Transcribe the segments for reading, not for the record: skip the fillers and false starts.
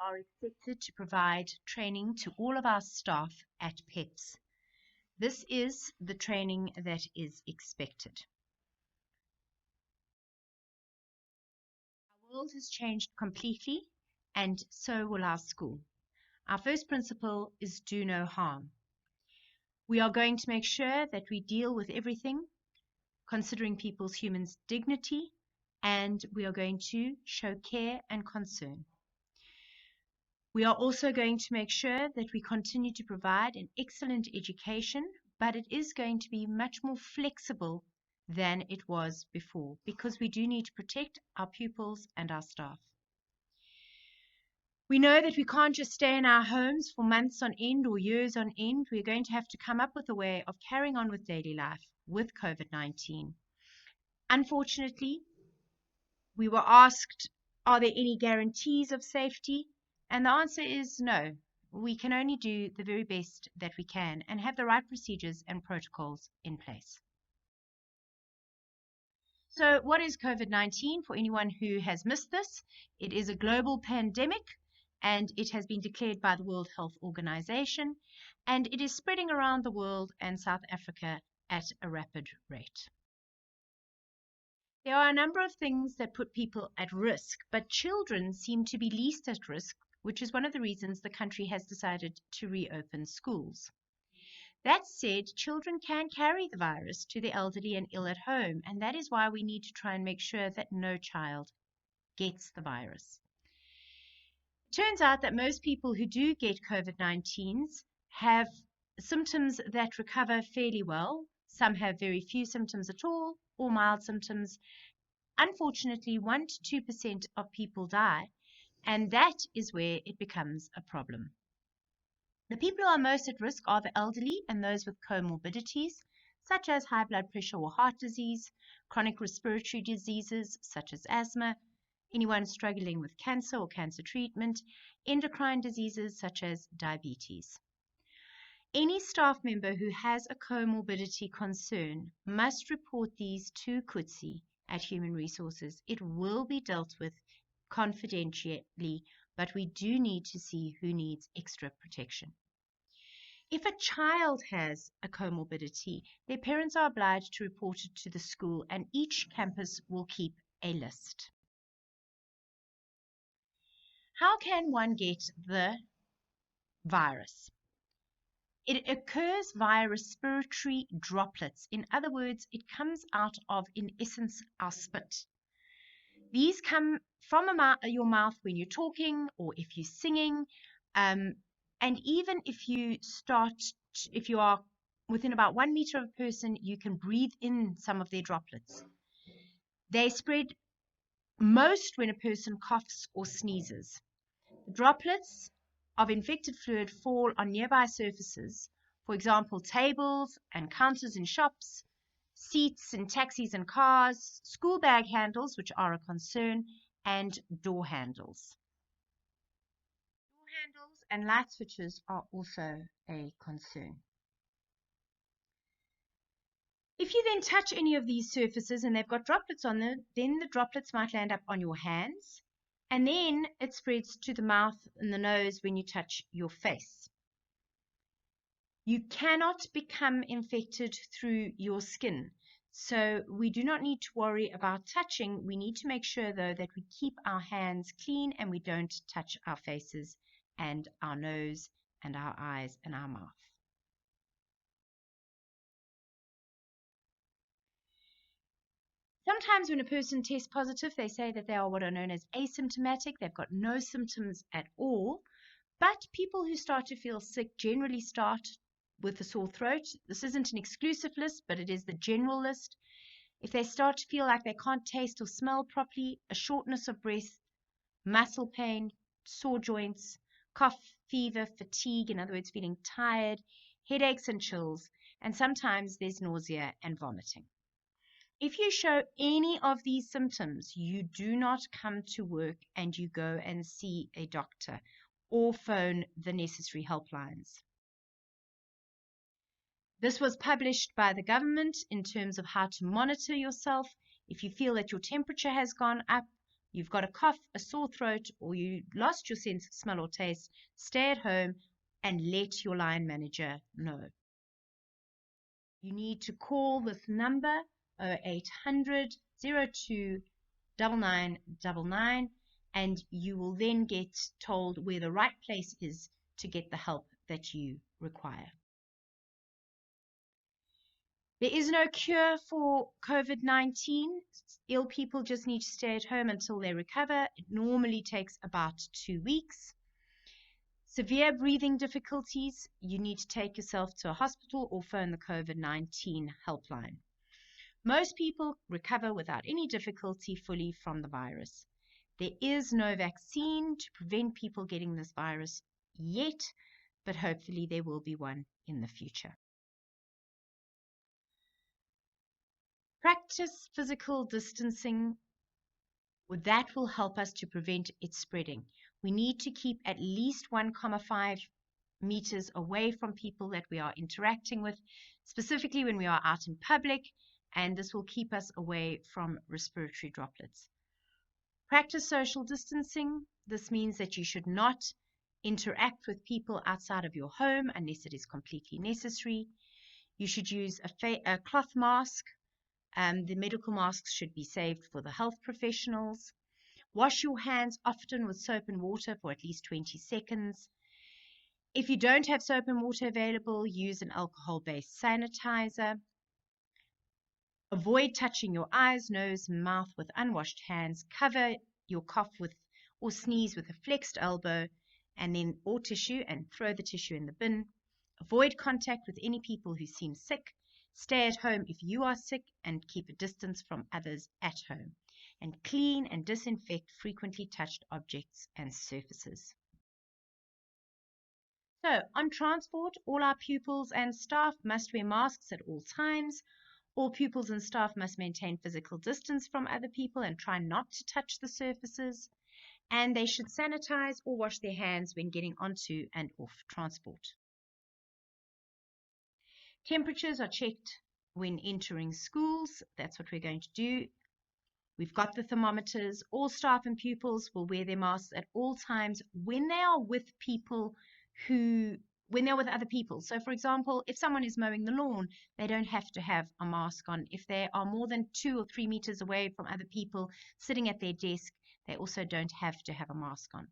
are expected to provide training to all of our staff at PEPPS. This is the training that is expected. Our world has changed completely, and so will our school. Our first principle is do no harm. We are going to make sure that we deal with everything, considering people's human dignity, and we are going to show care and concern. We are also going to make sure that we continue to provide an excellent education, but it is going to be much more flexible than it was before, because we do need to protect our pupils and our staff. We know that we can't just stay in our homes for months on end or years on end. We're going to have to come up with a way of carrying on with daily life with COVID-19. Unfortunately, we were asked, are there any guarantees of safety? And the answer is no. We can only do the very best that we can and have the right procedures and protocols in place. So what is COVID-19? For anyone who has missed this, it is a global pandemic, and it has been declared by the World Health Organization, and it is spreading around the world and South Africa at a rapid rate. There are a number of things that put people at risk, but children seem to be least at risk, which is one of the reasons the country has decided to reopen schools. That said, children can carry the virus to the elderly and ill at home, and that is why we need to try and make sure that no child gets the virus. It turns out that most people who do get COVID-19s have symptoms that recover fairly well. Some have very few symptoms at all or mild symptoms. Unfortunately, 1 to 2% of people die, and that is where it becomes a problem. The people who are most at risk are the elderly and those with comorbidities, such as high blood pressure or heart disease, chronic respiratory diseases such as asthma, anyone struggling with cancer or cancer treatment, endocrine diseases such as diabetes. Any staff member who has a comorbidity concern must report these to Kutsi at Human Resources. It will be dealt with confidentially, but we do need to see who needs extra protection. If a child has a comorbidity, their parents are obliged to report it to the school, and each campus will keep a list. How can one get the virus? It occurs via respiratory droplets. In other words, it comes out of, in essence, our spit. These come from your mouth when you're talking or if you're singing, and even if you are within about 1 meter of a person, you can breathe in some of their droplets. They spread most when a person coughs or sneezes. Droplets of infected fluid fall on nearby surfaces, for example, tables and counters in shops, seats in taxis and cars, school bag handles, which are a concern, and door handles. Door handles and light switches are also a concern. If you then touch any of these surfaces and they've got droplets on them, then the droplets might land up on your hands, and then it spreads to the mouth and the nose when you touch your face. You cannot become infected through your skin, so we do not need to worry about touching. We need to make sure, though, that we keep our hands clean and we don't touch our faces and our nose and our eyes and our mouth. Sometimes when a person tests positive, they say that they are what are known as asymptomatic. They've got no symptoms at all. But people who start to feel sick generally start with a sore throat. This isn't an exclusive list, but it is the general list. If they start to feel like they can't taste or smell properly, a shortness of breath, muscle pain, sore joints, cough, fever, fatigue, in other words, feeling tired, headaches and chills, and sometimes there's nausea and vomiting. If you show any of these symptoms, you do not come to work and you go and see a doctor or phone the necessary helplines. This was published by the government in terms of how to monitor yourself. If you feel that your temperature has gone up, you've got a cough, a sore throat, or you lost your sense of smell or taste, stay at home and let your line manager know. You need to call this number 0800 02 9999, and you will then get told where the right place is to get the help that you require. There is no cure for COVID-19. Ill people just need to stay at home until they recover. It normally takes about 2 weeks. Severe breathing difficulties, you need to take yourself to a hospital or phone the COVID-19 helpline. Most people recover without any difficulty fully from the virus. There is no vaccine to prevent people getting this virus yet, but hopefully there will be one in the future. Practice physical distancing. That will help us to prevent it spreading. We need to keep at least 1.5 meters away from people that we are interacting with, specifically when we are out in public, and this will keep us away from respiratory droplets. Practice social distancing. This means that you should not interact with people outside of your home unless it is completely necessary. You should use a cloth mask. The medical masks should be saved for the health professionals. Wash your hands often with soap and water for at least 20 seconds. If you don't have soap and water available, use an alcohol-based sanitizer. Avoid touching your eyes, nose, and mouth with unwashed hands. Cover your cough with or sneeze with a flexed elbow or tissue, and throw the tissue in the bin. Avoid contact with any people who seem sick. Stay at home if you are sick and keep a distance from others at home. And clean and disinfect frequently touched objects and surfaces. So, on transport, all our pupils and staff must wear masks at all times. All pupils and staff must maintain physical distance from other people and try not to touch the surfaces. And they should sanitize or wash their hands when getting onto and off transport. Temperatures are checked when entering schools. That's what we're going to do. We've got the thermometers. All staff and pupils will wear their masks at all times when they are with other people. So, for example, if someone is mowing the lawn, they don't have to have a mask on. If they are more than 2 or 3 meters away from other people sitting at their desk, they also don't have to have a mask on.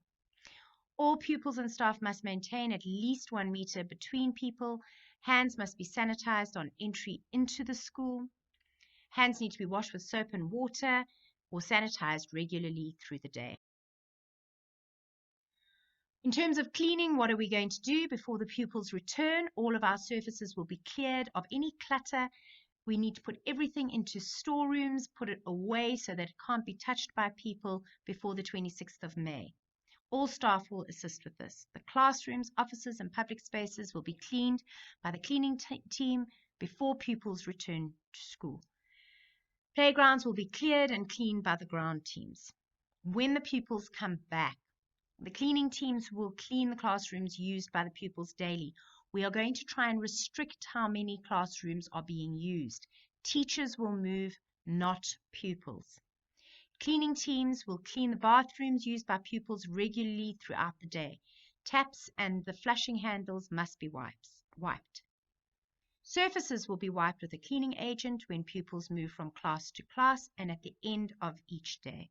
All pupils and staff must maintain at least 1 meter between people. Hands must be sanitized on entry into the school. Hands need to be washed with soap and water or sanitized regularly through the day. In terms of cleaning, what are we going to do before the pupils return? All of our surfaces will be cleared of any clutter. We need to put everything into storerooms, put it away so that it can't be touched by people before the 26th of May. All staff will assist with this. The classrooms, offices, and public spaces will be cleaned by the cleaning team before pupils return to school. Playgrounds will be cleared and cleaned by the ground teams. When the pupils come back, the cleaning teams will clean the classrooms used by the pupils daily. We are going to try and restrict how many classrooms are being used. Teachers will move, not pupils. Cleaning teams will clean the bathrooms used by pupils regularly throughout the day. Taps and the flushing handles must be wiped. Surfaces will be wiped with a cleaning agent when pupils move from class to class and at the end of each day.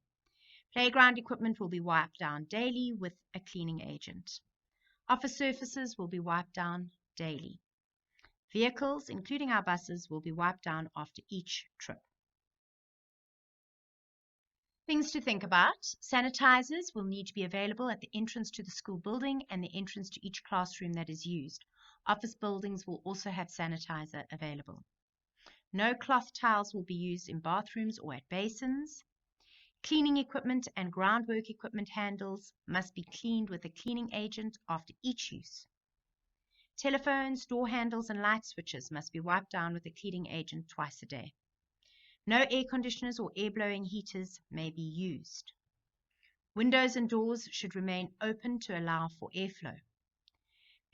Playground equipment will be wiped down daily with a cleaning agent. Office surfaces will be wiped down daily. Vehicles, including our buses, will be wiped down after each trip. Things to think about. Sanitizers will need to be available at the entrance to the school building and the entrance to each classroom that is used. Office buildings will also have sanitizer available. No cloth towels will be used in bathrooms or at basins. Cleaning equipment and groundwork equipment handles must be cleaned with a cleaning agent after each use. Telephones, door handles, and light switches must be wiped down with a cleaning agent twice a day. No air conditioners or air blowing heaters may be used. Windows and doors should remain open to allow for airflow.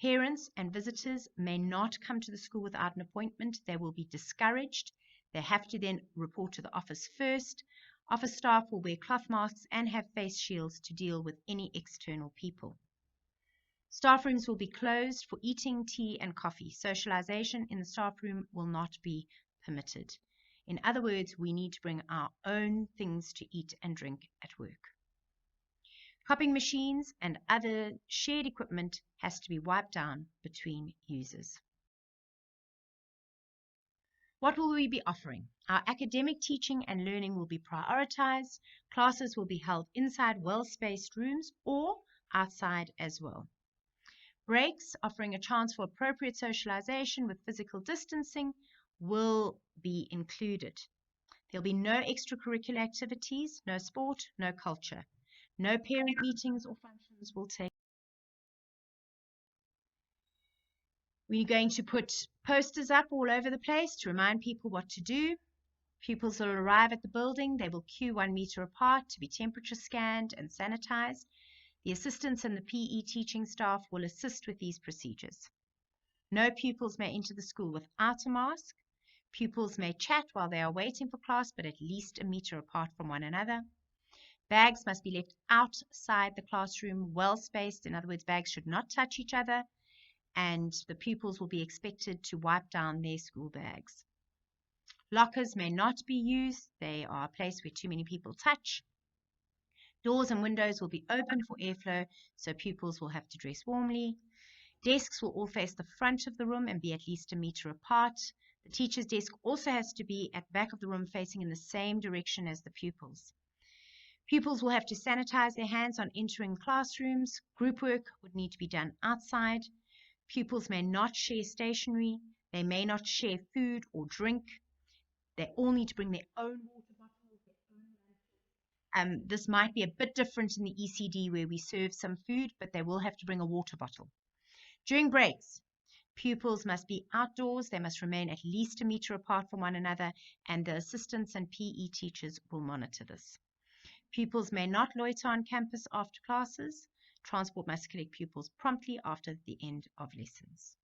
Parents and visitors may not come to the school without an appointment. They will be discouraged. They have to then report to the office first. Office staff will wear cloth masks and have face shields to deal with any external people. Staff rooms will be closed for eating, tea and coffee. Socialization in the staff room will not be permitted. In other words, we need to bring our own things to eat and drink at work. Copying machines and other shared equipment has to be wiped down between users. What will we be offering? Our academic teaching and learning will be prioritized. Classes will be held inside well-spaced rooms or outside as well. Breaks, offering a chance for appropriate socialization with physical distancing, will be included. There'll be no extracurricular activities, no sport, no culture. No parent meetings or functions will take. We're going to put posters up all over the place to remind people what to do. Pupils will arrive at the building. They will queue 1 meter apart to be temperature scanned and sanitized. The assistants and the PE teaching staff will assist with these procedures. No pupils may enter the school without a mask. Pupils may chat while they are waiting for class, but at least 1 meter apart from one another. Bags must be left outside the classroom, well spaced. In other words, bags should not touch each other, and the pupils will be expected to wipe down their school bags. Lockers may not be used. They are a place where too many people touch. Doors and windows will be open for airflow, so pupils will have to dress warmly. Desks will all face the front of the room and be at least 1 meter apart. The teacher's desk also has to be at the back of the room, facing in the same direction as the pupils. Pupils will have to sanitize their hands on entering classrooms. Group work would need to be done outside. Pupils may not share stationery. They may not share food or drink. They all need to bring their own water bottles, their own lunches. This might be a bit different in the ECD where we serve some food, but they will have to bring a water bottle. During breaks, pupils must be outdoors. They must remain at least 1 meter apart from one another, and the assistants and PE teachers will monitor this. Pupils may not loiter on campus after classes. Transport must collect pupils promptly after the end of lessons.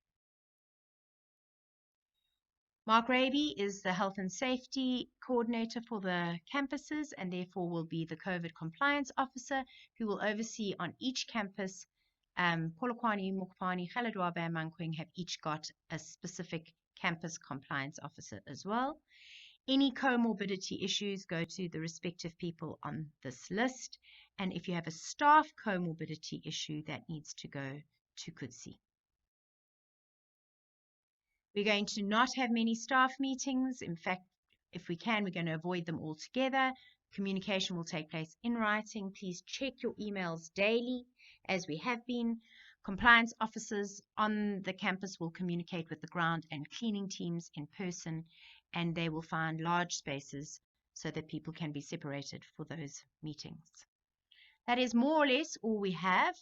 Mark Raby is the Health and Safety Coordinator for the campuses and therefore will be the COVID Compliance Officer who will oversee on each campus. Polokwane, Mokopane, Khaladwabe and Mankweng have each got a specific campus compliance officer as well. Any comorbidity issues go to the respective people on this list. And if you have a staff comorbidity issue, that needs to go to Kutsi. We're going to not have many staff meetings. In fact, if we can, we're going to avoid them altogether. Communication will take place in writing. Please check your emails daily, as we have been. Compliance officers on the campus will communicate with the ground and cleaning teams in person, and they will find large spaces so that people can be separated for those meetings. That is more or less all we have.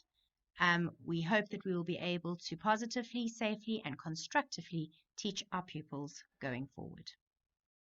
We hope that we will be able to positively, safely, and constructively teach our pupils going forward.